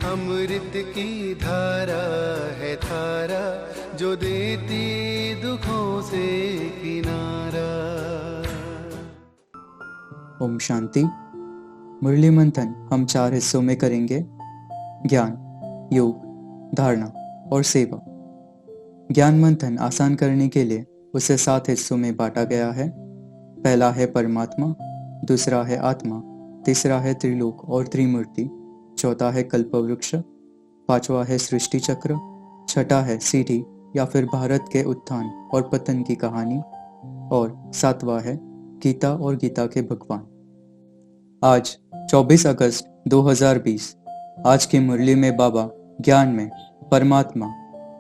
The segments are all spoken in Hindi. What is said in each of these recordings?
अमृत की धारा है धारा, जो देती दुखों से किनारा। ओम शांति। मुरली मंथन हम 4 हिस्सों में करेंगे: ज्ञान, योग, धारणा और सेवा। ज्ञान मंथन आसान करने के लिए उसे 7 हिस्सों में बांटा गया है। पहला है परमात्मा, दूसरा है आत्मा, तीसरा है त्रिलोक और त्रिमूर्ति, चौथा है कल्पवृक्ष, पांचवा है सृष्टि चक्र, छठा है सीढ़ी या फिर भारत के उत्थान और पतन की कहानी, और सातवां है गीता और गीता के भगवान। आज 24 अगस्त 2020। आज की मुरली में बाबा ज्ञान में परमात्मा,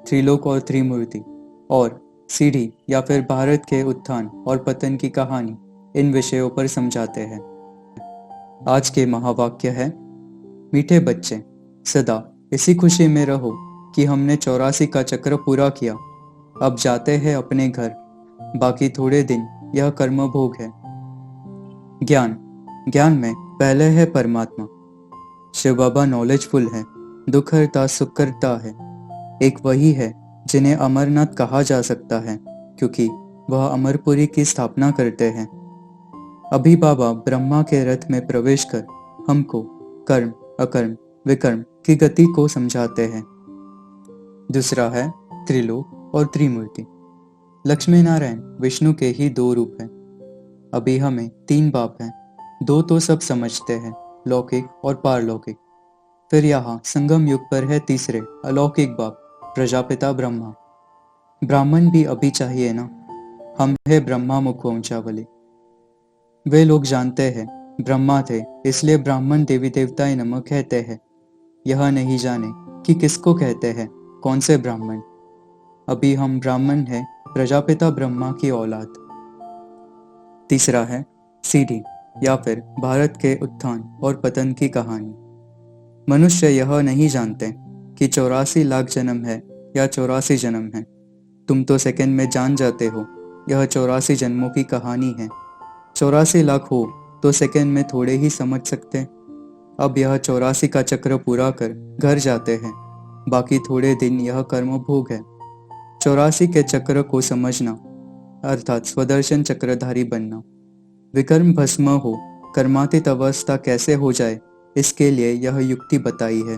त्रिलोक और त्रिमूर्ति और सीढ़ी या फिर भारत के उत्थान और पतन की कहानी, इन विषयों पर समझाते हैं। आज के महावाक्य है: मीठे बच्चे, सदा इसी खुशी में रहो कि हमने 84 का चक्र पूरा किया। अब जाते हैं अपने घर, बाकी थोड़े दिन यह कर्म भोग है। ज्ञान में पहले है परमात्मा। शिव बाबा नॉलेजफुल है, दुख हरता सुख करता है। एक वही है जिन्हें अमरनाथ कहा जा सकता है, क्योंकि वह अमरपुरी की स्थापना करते हैं। अभी बाबा ब्रह्मा के रथ में प्रवेश कर हमको कर्म, अकर्म, विकर्म की गति को समझाते हैं। दूसरा है त्रिलोक और त्रिमूर्ति। लक्ष्मी नारायण विष्णु के ही 2 रूप हैं। अभी हमें 3 बाप हैं। 2 तो सब समझते हैं, लौकिक और पारलौकिक। फिर यहाँ संगम युग पर है तीसरे अलौकिक बाप, प्रजापिता ब्रह्मा। ब्राह्मण भी अभी चाहिए ना। हम है ब्रह्मा मुखवंशावली। वे लोग जानते हैं ब्रह्मा थे, इसलिए ब्राह्मण देवी देवताएं नमः कहते हैं। यह नहीं जाने कि किसको कहते हैं, कौन से ब्राह्मण। अभी हम ब्राह्मण हैं, प्रजापिता ब्रह्मा की औलाद। तीसरा है सीढ़ी या फिर भारत के उत्थान और पतन की कहानी। मनुष्य यह नहीं जानते कि 84 लाख जन्म है या 84 जन्म है। तुम तो सेकंड में जान जाते हो, यह 84 जन्मों की कहानी है। 84 लाख हो तो सेकंड में थोड़े ही समझ सकते। अब यह 84 का चक्र पूरा कर घर जाते हैं, बाकी थोड़े दिन यह कर्म भोग है। 84 के चक्र को समझना अर्थात स्वदर्शन चक्रधारी बनना। विकर्म भस्म हो, कर्मातीत अवस्था कैसे हो जाए, इसके लिए यह युक्ति बताई है।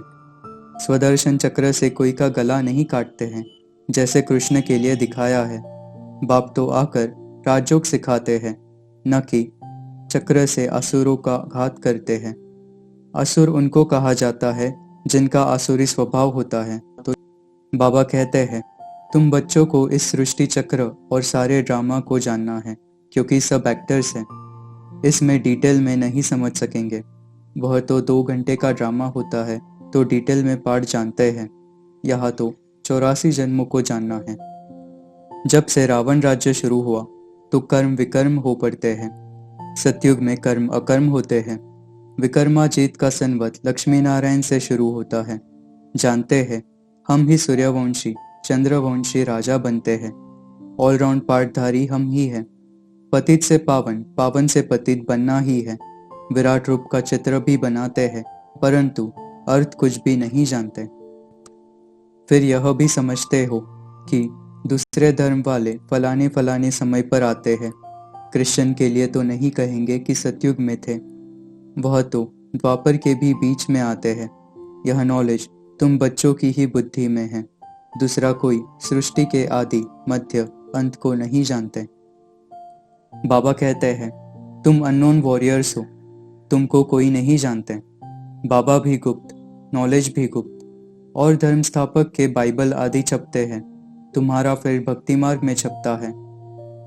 स्वदर्शन चक्र से कोई का गला नहीं काटते हैं, जैसे कृष्ण के लिए दिखाया है। बाप तो आकर राजयोग सिखाते हैं, न कि चक्र से असुरों का घात करते हैं। असुर उनको कहा जाता है जिनका आसुरी स्वभाव होता है। तो बाबा कहते हैं, तुम बच्चों को इस सृष्टि चक्र और सारे ड्रामा को जानना है, क्योंकि सब एक्टर्स हैं। इसमें डिटेल में नहीं समझ सकेंगे। वह तो 2 घंटे का ड्रामा होता है, तो डिटेल में पार्ट जानते हैं। यहाँ तो 84 जन्मों को जानना है। जब से रावण राज्य शुरू हुआ तो कर्म विकर्म हो पड़ते हैं। सतयुग में कर्म अकर्म होते हैं। विकर्माजीत का संवत लक्ष्मी नारायण से शुरू होता है। जानते हैं हम ही सूर्यवंशी चंद्रवंशी राजा बनते हैं। ऑलराउंड पार्टधारी हम ही हैं। पतित से पावन, पावन से पतित बनना ही है। विराट रूप का चित्र भी बनाते हैं, परंतु अर्थ कुछ भी नहीं जानते। फिर यह भी समझते हो कि दूसरे धर्म वाले फलाने फलाने समय पर आते हैं। क्रिश्चियन के लिए तो नहीं कहेंगे कि सतयुग में थे, वह तो द्वापर के भी बीच में आते हैं। यह नॉलेज तुम बच्चों की ही बुद्धि में है। दूसरा कोई सृष्टि के आदि मध्य अंत को नहीं जानते। बाबा कहते हैं, तुम अननोन वॉरियर्स हो, तुमको कोई नहीं जानते। बाबा भी गुप्त, नॉलेज भी गुप्त। और धर्म स्थापक के बाइबल आदि छपते हैं, तुम्हारा फिर भक्ति मार्ग में छपता है।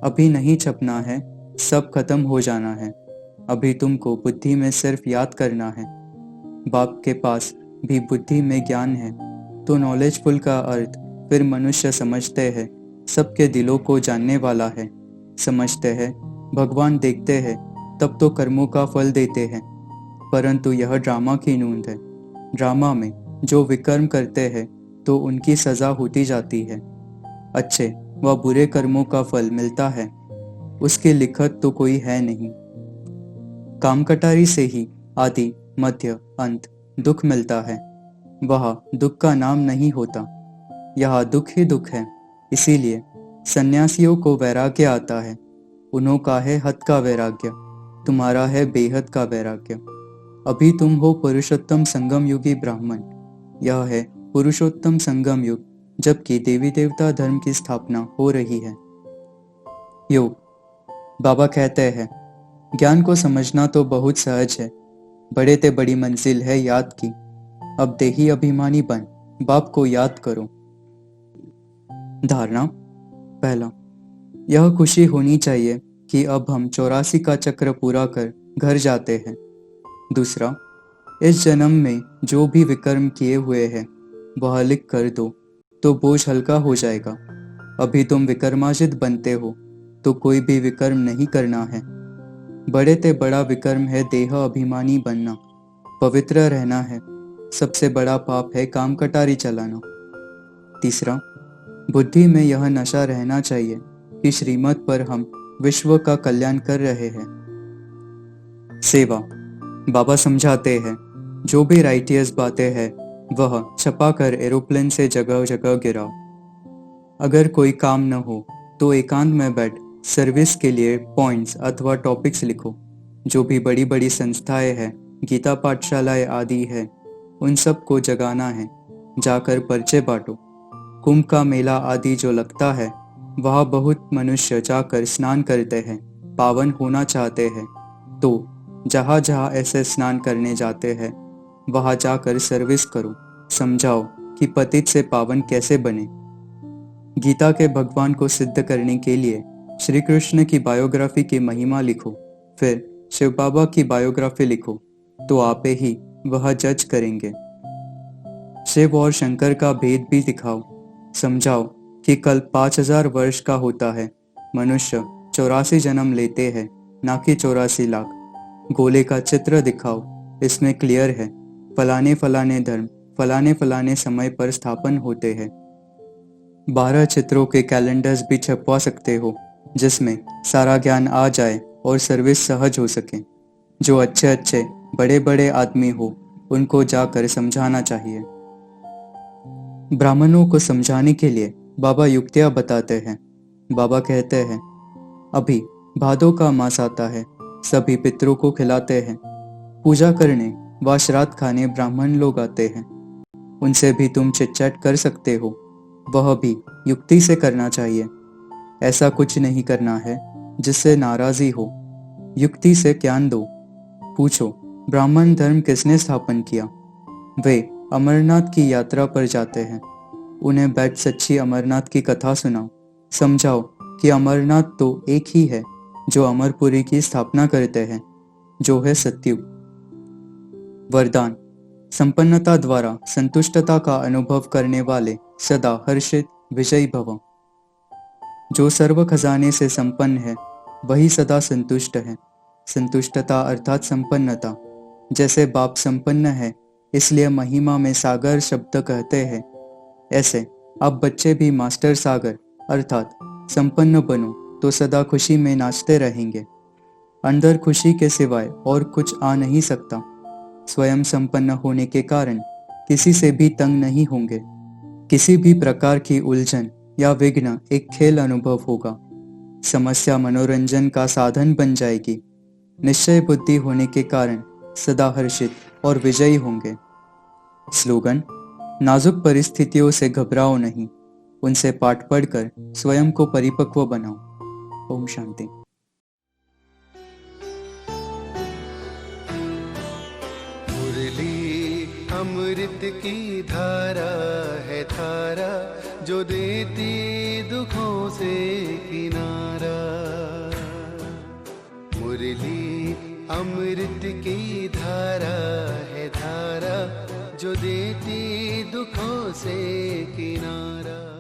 अभी नहीं छपना है, सब खत्म हो जाना है। अभी तुमको बुद्धि में सिर्फ याद करना है। बाप के पास भी बुद्धि में ज्ञान है, तो नॉलेजफुल का अर्थ फिर मनुष्य समझते हैं सबके दिलों को जानने वाला है। समझते हैं भगवान देखते हैं, तब तो कर्मों का फल देते हैं। परंतु यह ड्रामा की नूंद है। ड्रामा में जो विकर्म करते हैं तो उनकी सजा होती जाती है। अच्छे व बुरे कर्मों का फल मिलता है, उसकी लिखत तो कोई है नहीं। काम कटारी से ही आदि मध्य अंत दुख मिलता है। वहाँ दुख का नाम नहीं होता। यहाँ दुख ही दुख है। इसीलिए सन्यासियों को वैराग्य आता है। उन्हों का है हद का वैराग्य, तुम्हारा है बेहद का वैराग्य। अभी तुम हो पुरुषोत्तम संगम युगी ब्राह्मण। यह है पुरुषोत्तम संगम युग, जबकि देवी देवता धर्म की स्थापना हो रही है। योग। बाबा कहते हैं, ज्ञान को समझना तो बहुत सहज है, बड़े ते बड़ी मंजिल है याद की। अब देही अभिमानी बन, बाप को याद करो। धारणा। पहला, यह खुशी होनी चाहिए कि अब हम 84 का चक्र पूरा कर घर जाते हैं। दूसरा, इस जन्म में जो भी विकर्म किए हुए हैं वह लिख कर दो तो बोझ हल्का हो जाएगा। अभी तुम विकर्माजित बनते हो तो कोई भी विकर्म नहीं करना है। बड़े ते बड़ा विकर्म है देह अभिमानी बनना, पवित्र रहना है। सबसे बड़ा पाप है काम कटारी चलाना। तीसरा, बुद्धि में यह नशा रहना चाहिए कि श्रीमत पर हम विश्व का कल्याण कर रहे हैं। सेवा। बाबा समझाते हैं, जो भी राइटियस बातें हैं वह छपा कर एरोप्लेन से जगह जगह गिराओ। अगर कोई काम न हो तो एकांत में बैठ सर्विस के लिए पॉइंट्स अथवा टॉपिक्स लिखो। जो भी बड़ी बड़ी संस्थाएं हैं, गीता पाठशालाएं आदि है, उन सब को जगाना है। जाकर पर्चे बांटो। कुंभ का मेला आदि जो लगता है वहाँ बहुत मनुष्य जाकर स्नान करते हैं, पावन होना चाहते हैं। तो जहाँ जहाँ ऐसे स्नान करने जाते हैं वहाँ जाकर सर्विस करो। समझाओ कि पतित से पावन कैसे बने। गीता के भगवान को सिद्ध करने के लिए श्री कृष्ण की बायोग्राफी की महिमा लिखो, फिर शिव बाबा की बायोग्राफी लिखो, तो आपे ही वह जज करेंगे। शिव और शंकर का भेद भी दिखाओ। समझाओ कि कल 5000 वर्ष का होता है। मनुष्य 84 जन्म लेते हैं, ना कि 84 लाख। गोले का चित्र दिखाओ, इसमें क्लियर है फलाने फलाने धर्म फलाने फलाने समय पर स्थापन होते हैं। 12 चित्रों के कैलेंडर्स भी छपवा सकते हो, जिसमें सारा ज्ञान आ जाए और सर्विस सहज हो सके। जो अच्छे अच्छे बड़े बड़े आदमी हो उनको जाकर समझाना चाहिए। ब्राह्मणों को समझाने के लिए बाबा युक्तियां बताते हैं। बाबा कहते हैं, अभी भादों का मास आता है, सभी पितरों को खिलाते हैं। पूजा करने व श्राद्ध खाने ब्राह्मण लोग आते हैं, उनसे भी तुम चिट-चैट कर सकते हो। वह भी युक्ति से करना चाहिए। ऐसा कुछ नहीं करना है जिससे नाराजी हो। युक्ति से ज्ञान दो। पूछो, ब्राह्मण धर्म किसने स्थापन किया? वे अमरनाथ की यात्रा पर जाते हैं, उन्हें बैठ सच्ची अमरनाथ की कथा सुनाओ। समझाओ कि अमरनाथ तो एक ही है जो अमरपुरी की स्थापना करते हैं, जो है सत्युग। वरदान। संपन्नता द्वारा संतुष्टता का अनुभव करने वाले सदा हर्षित विजयी भव। जो सर्व खजाने से संपन्न है वही सदा संतुष्ट है। संतुष्टता अर्थात संपन्नता। जैसे बाप संपन्न है इसलिए महिमा में सागर शब्द कहते हैं, ऐसे अब बच्चे भी मास्टर सागर अर्थात संपन्न बनो तो सदा खुशी में नाचते रहेंगे। अंदर खुशी के सिवाय और कुछ आ नहीं सकता। स्वयं संपन्न होने के कारण किसी से भी तंग नहीं होंगे। किसी भी प्रकार की उलझन या विघ्न एक खेल अनुभव होगा। समस्या मनोरंजन का साधन बन जाएगी। निश्चय बुद्धि होने के कारण सदा हर्षित और विजयी होंगे। स्लोगन। नाजुक परिस्थितियों से घबराओ नहीं, उनसे पाठ पढ़कर स्वयं को परिपक्व बनाओ। ओम शांति। मुरली अमृत की धारा है धारा, जो देती दुखों से किनारा। मुरली अमृत की धारा है धारा, जो देती दुखों से किनारा।